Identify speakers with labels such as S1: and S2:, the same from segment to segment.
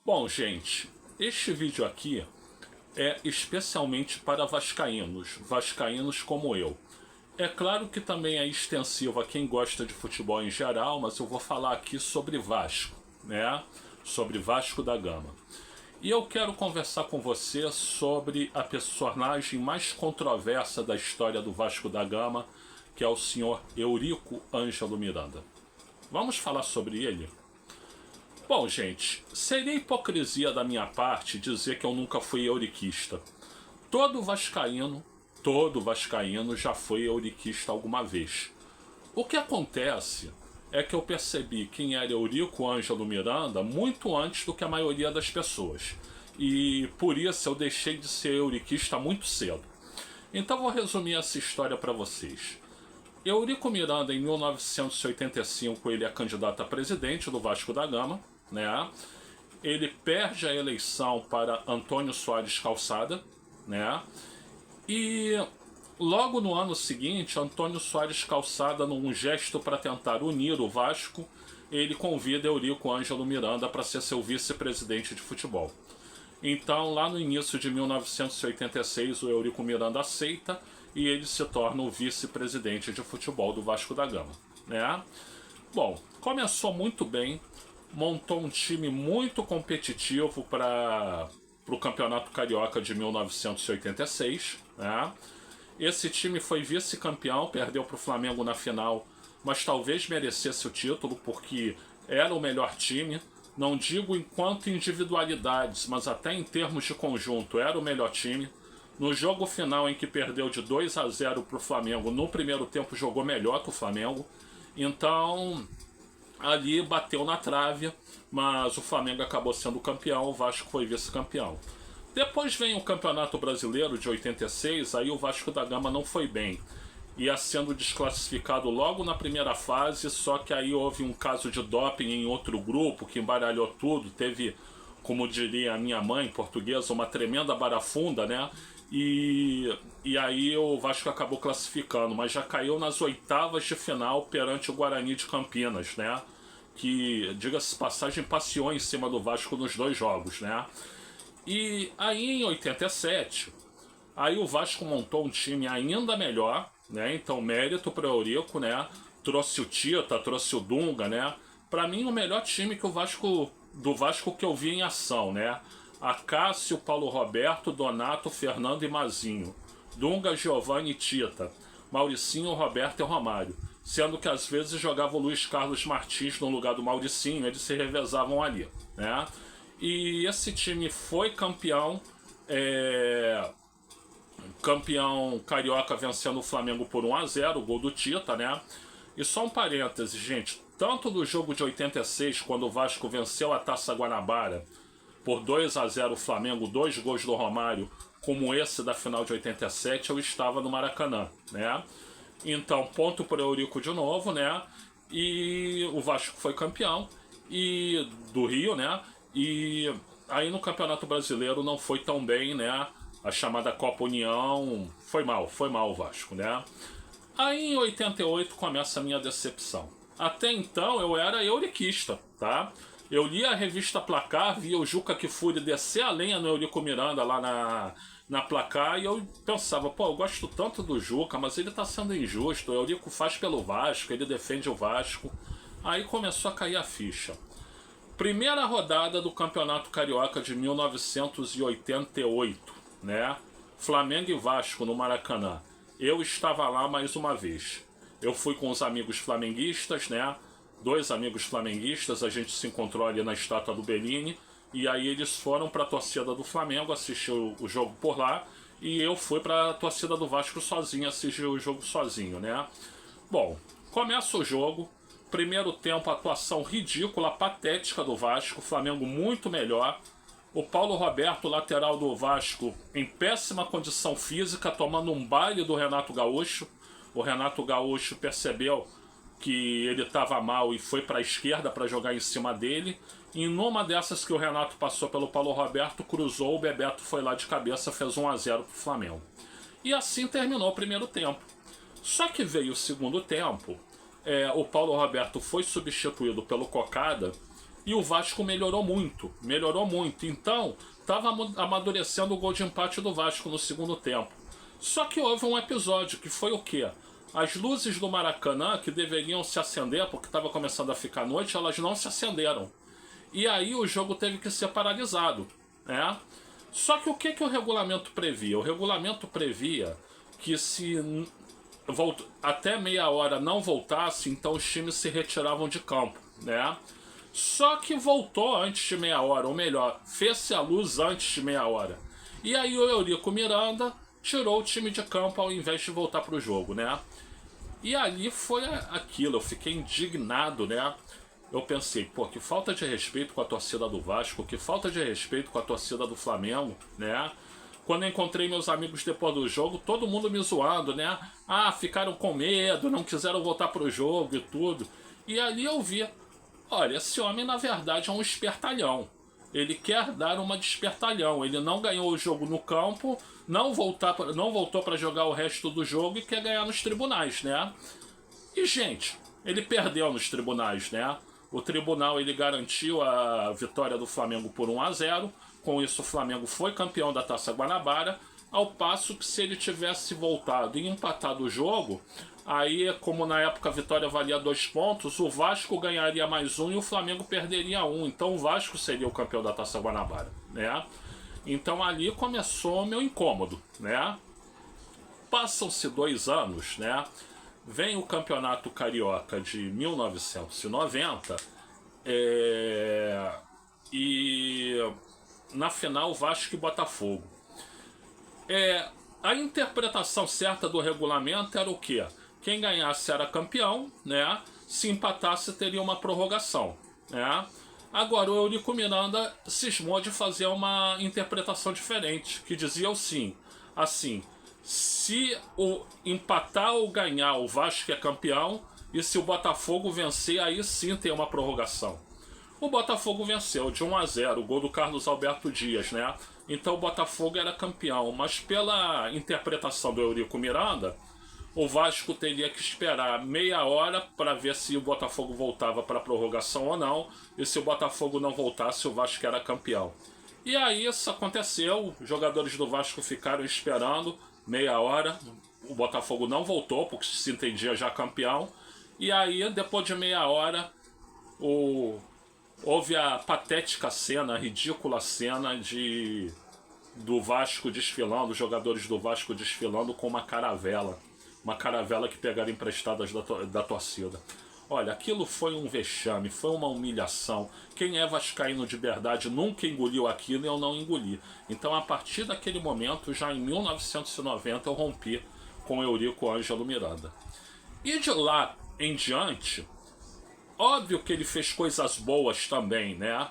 S1: Bom, gente, este vídeo aqui é especialmente para vascaínos como eu. É claro que também é extensivo a quem gosta de futebol em geral, mas eu vou falar aqui sobre Vasco, né? Sobre Vasco da Gama. E eu quero conversar com você sobre a personagem mais controversa da história do Vasco da Gama, que é o senhor Eurico Ângelo Miranda. Vamos falar sobre ele? Bom, gente, seria hipocrisia da minha parte dizer que eu nunca fui euriquista. Todo vascaíno já foi euriquista alguma vez. O que acontece é que eu percebi quem era Eurico Ângelo Miranda muito antes do que a maioria das pessoas. E por isso eu deixei de ser euriquista muito cedo. Então vou resumir essa história para vocês. Eurico Miranda, em 1985, ele é candidato a presidente do Vasco da Gama, né? Ele perde a eleição para Antônio Soares Calçada, né? E logo no ano seguinte, Antônio Soares Calçada, num gesto para tentar unir o Vasco, ele convida Eurico Ângelo Miranda para ser seu vice-presidente de futebol. Então, lá no início de 1986, o Eurico Miranda aceita e ele se torna o vice-presidente de futebol do Vasco da Gama, né? Bom, começou muito bem, montou um time muito competitivo para o Campeonato Carioca de 1986, né? Esse time foi vice-campeão, perdeu para o Flamengo na final, mas talvez merecesse o título porque era o melhor time. Não digo enquanto individualidades, mas até em termos de conjunto, era o melhor time. No jogo final, em que perdeu de 2-0 para o Flamengo, no primeiro tempo jogou melhor que o Flamengo. Então, ali bateu na trave, mas o Flamengo acabou sendo campeão, o Vasco foi vice-campeão. Depois vem o Campeonato Brasileiro de 86, aí o Vasco da Gama não foi bem. Ia sendo desclassificado logo na primeira fase, só que aí houve um caso de doping em outro grupo que embaralhou tudo, teve, como diria a minha mãe portuguesa, uma tremenda barafunda, né? E aí o Vasco acabou classificando, mas já caiu nas oitavas de final perante o Guarani de Campinas, né? Que, diga-se passagem, passeou em cima do Vasco nos dois jogos, né? E aí em 87, aí o Vasco montou um time ainda melhor, né? Então mérito para o Eurico, né? Trouxe o Tita, trouxe o Dunga, né? Para mim o melhor time que do Vasco que eu vi em ação, né? Acácio, Paulo Roberto, Donato, Fernando e Mazinho. Dunga, Giovanni e Tita. Mauricinho, Roberto e Romário. Sendo que às vezes jogava o Luiz Carlos Martins no lugar do Mauricinho, eles se revezavam ali, né? E esse time foi campeão, campeão carioca, vencendo o Flamengo por 1-0, o gol do Tita, né? E só um parêntese, gente, tanto no jogo de 86, quando o Vasco venceu a Taça Guanabara por 2-0 o Flamengo, 2 gols do Romário, como esse da final de 87, eu estava no Maracanã, né? Então, ponto para o Eurico de novo, né? E o Vasco foi campeão e do Rio, né? E aí no Campeonato Brasileiro não foi tão bem, né? A chamada Copa União foi mal o Vasco, né? Aí em 88 começa a minha decepção. Até então eu era euriquista, tá? Eu lia a revista Placar, via o Juca Kfouri descer a lenha no Eurico Miranda lá na Placar, e eu pensava, pô, eu gosto tanto do Juca, mas ele tá sendo injusto, o Eurico faz pelo Vasco, ele defende o Vasco. Aí começou a cair a ficha. Primeira rodada do Campeonato Carioca de 1988, né? Flamengo e Vasco no Maracanã. Eu estava lá mais uma vez. Eu fui com os amigos flamenguistas, né? 2 amigos flamenguistas, a gente se encontrou ali na estátua do Bellini, e aí eles foram para a torcida do Flamengo assistir o jogo por lá, e eu fui para a torcida do Vasco sozinho, assistir o jogo sozinho, né? Bom, começa o jogo, primeiro tempo, atuação ridícula, patética do Vasco, Flamengo muito melhor, o Paulo Roberto, lateral do Vasco, em péssima condição física, tomando um baile do Renato Gaúcho. O Renato Gaúcho percebeu que ele estava mal e foi para a esquerda para jogar em cima dele. E numa dessas que o Renato passou pelo Paulo Roberto, cruzou, o Bebeto foi lá de cabeça, fez 1-0 para o Flamengo. E assim terminou o primeiro tempo. Só que veio o segundo tempo, o Paulo Roberto foi substituído pelo Cocada, E o Vasco melhorou muito, melhorou muito. Então, estava amadurecendo o gol de empate do Vasco no segundo tempo. Só que houve um episódio que foi o quê? As luzes do Maracanã, que deveriam se acender, porque estava começando a ficar noite, elas não se acenderam. E aí o jogo teve que ser paralisado, né? Só que o que o regulamento previa? O regulamento previa que se até meia hora não voltasse, então os times se retiravam de campo, né? Só que voltou antes de meia hora, ou melhor, fez-se a luz antes de meia hora. E aí o Eurico Miranda tirou o time de campo ao invés de voltar para o jogo, né? E ali foi aquilo, eu fiquei indignado, né? Eu pensei, pô, que falta de respeito com a torcida do Vasco, que falta de respeito com a torcida do Flamengo, né? Quando eu encontrei meus amigos depois do jogo, todo mundo me zoando, né? Ah, ficaram com medo, não quiseram voltar pro jogo e tudo. E ali eu vi, olha, esse homem na verdade é um espertalhão. Ele quer dar uma de espertalhão. Ele não ganhou o jogo no campo, não voltou para jogar o resto do jogo e quer ganhar nos tribunais, né? E, gente, ele perdeu nos tribunais, né? O tribunal ele garantiu a vitória do Flamengo por 1-0. Com isso, o Flamengo foi campeão da Taça Guanabara. Ao passo que, se ele tivesse voltado e empatado o jogo, aí, como na época a vitória valia 2 pontos, o Vasco ganharia mais 1 e o Flamengo perderia 1. Então, o Vasco seria o campeão da Taça Guanabara, né? Então, ali começou o meu incômodo, né? Passam-se 2 anos, né? Vem o Campeonato Carioca de 1990 e na final Vasco e Botafogo. A interpretação certa do regulamento era o quê? Quem ganhasse era campeão, né? Se empatasse teria uma prorrogação, né? Agora o Eurico Miranda cismou de fazer uma interpretação diferente, que dizia assim, se o empatar ou ganhar, o Vasco é campeão, e se o Botafogo vencer, aí sim tem uma prorrogação. O Botafogo venceu de 1-0, o gol do Carlos Alberto Dias, né? Então o Botafogo era campeão, mas pela interpretação do Eurico Miranda, o Vasco teria que esperar meia hora para ver se o Botafogo voltava para a prorrogação ou não, e se o Botafogo não voltasse, o Vasco era campeão. E aí isso aconteceu, os jogadores do Vasco ficaram esperando meia hora, o Botafogo não voltou, porque se entendia já campeão, e aí depois de meia hora houve a patética cena, a ridícula cena do Vasco desfilando, os jogadores do Vasco desfilando com uma caravela que pegaram emprestadas da torcida. Olha, aquilo foi um vexame, foi uma humilhação. Quem é vascaíno de verdade nunca engoliu aquilo e eu não engoli. Então, a partir daquele momento, já em 1990, eu rompi com o Eurico Ângelo Miranda. E de lá em diante, óbvio que ele fez coisas boas também, né?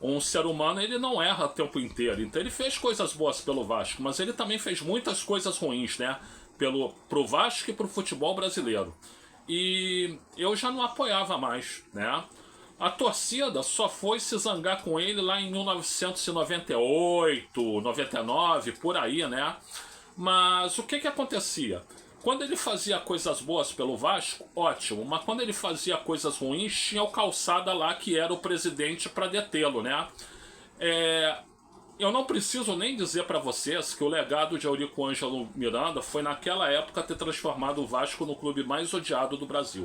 S1: Um ser humano, ele não erra o tempo inteiro. Então ele fez coisas boas pelo Vasco, mas ele também fez muitas coisas ruins, né? Pro Vasco e pro futebol brasileiro. E eu já não apoiava mais, né? A torcida só foi se zangar com ele lá em 1998, 99, por aí, né? Mas o que acontecia? Quando ele fazia coisas boas pelo Vasco, ótimo. Mas quando ele fazia coisas ruins, tinha o Calçada lá, que era o presidente, para detê-lo, né? Eu não preciso nem dizer para vocês que o legado de Eurico Ângelo Miranda foi naquela época ter transformado o Vasco no clube mais odiado do Brasil.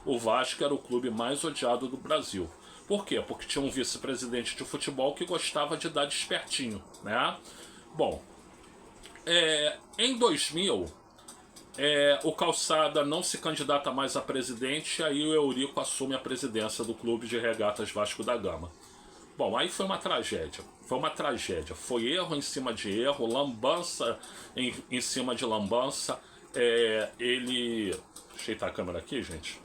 S1: O Vasco era o clube mais odiado do Brasil. Por quê? Porque tinha um vice-presidente de futebol que gostava de dar de espertinho, né? Bom, em 2000, o Calçada não se candidata mais a presidente, aí o Eurico assume a presidência do Clube de Regatas Vasco da Gama. Bom, aí foi uma tragédia. Foi erro em cima de erro, lambança em cima de lambança. Deixa eu ajeitar a câmera aqui, gente.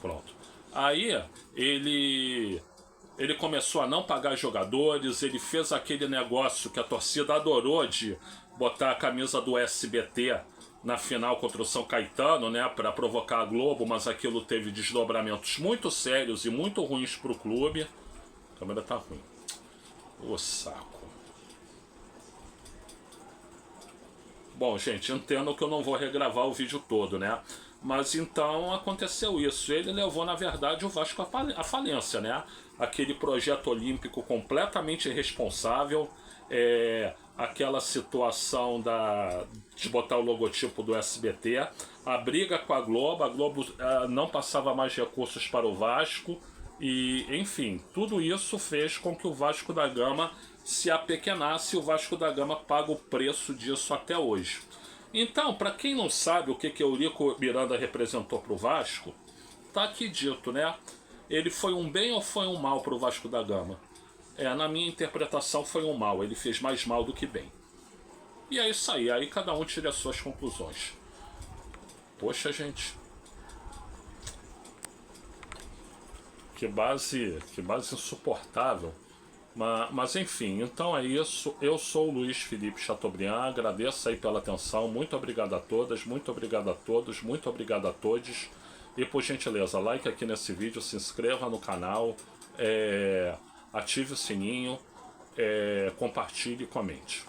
S1: Pronto. Aí ele começou a não pagar jogadores, ele fez aquele negócio que a torcida adorou de botar a camisa do SBT na final contra o São Caetano, né, para provocar a Globo, mas aquilo teve desdobramentos muito sérios e muito ruins para o clube. A câmera tá ruim. Ô saco. Bom, gente, entendo que eu não vou regravar o vídeo todo, né? Mas então aconteceu isso. Ele levou, na verdade, o Vasco à falência, né? Aquele projeto olímpico completamente irresponsável, aquela situação de botar o logotipo do SBT, a briga com a Globo não passava mais recursos para o Vasco, e enfim, tudo isso fez com que o Vasco da Gama se apequenasse, e o Vasco da Gama paga o preço disso até hoje. Então, para quem não sabe o que Eurico Miranda representou para o Vasco, tá aqui dito, né? Ele foi um bem ou foi um mal para o Vasco da Gama? Na minha interpretação foi um mal, ele fez mais mal do que bem. E é isso aí, aí cada um tira as suas conclusões. Poxa, gente. Que base insuportável. Mas enfim, então é isso. Eu sou o Luiz Felipe Chateaubriand, agradeço aí pela atenção, muito obrigado a todas, muito obrigado a todos, muito obrigado a todos. E por gentileza, like aqui nesse vídeo, se inscreva no canal, ative o sininho, compartilhe e comente.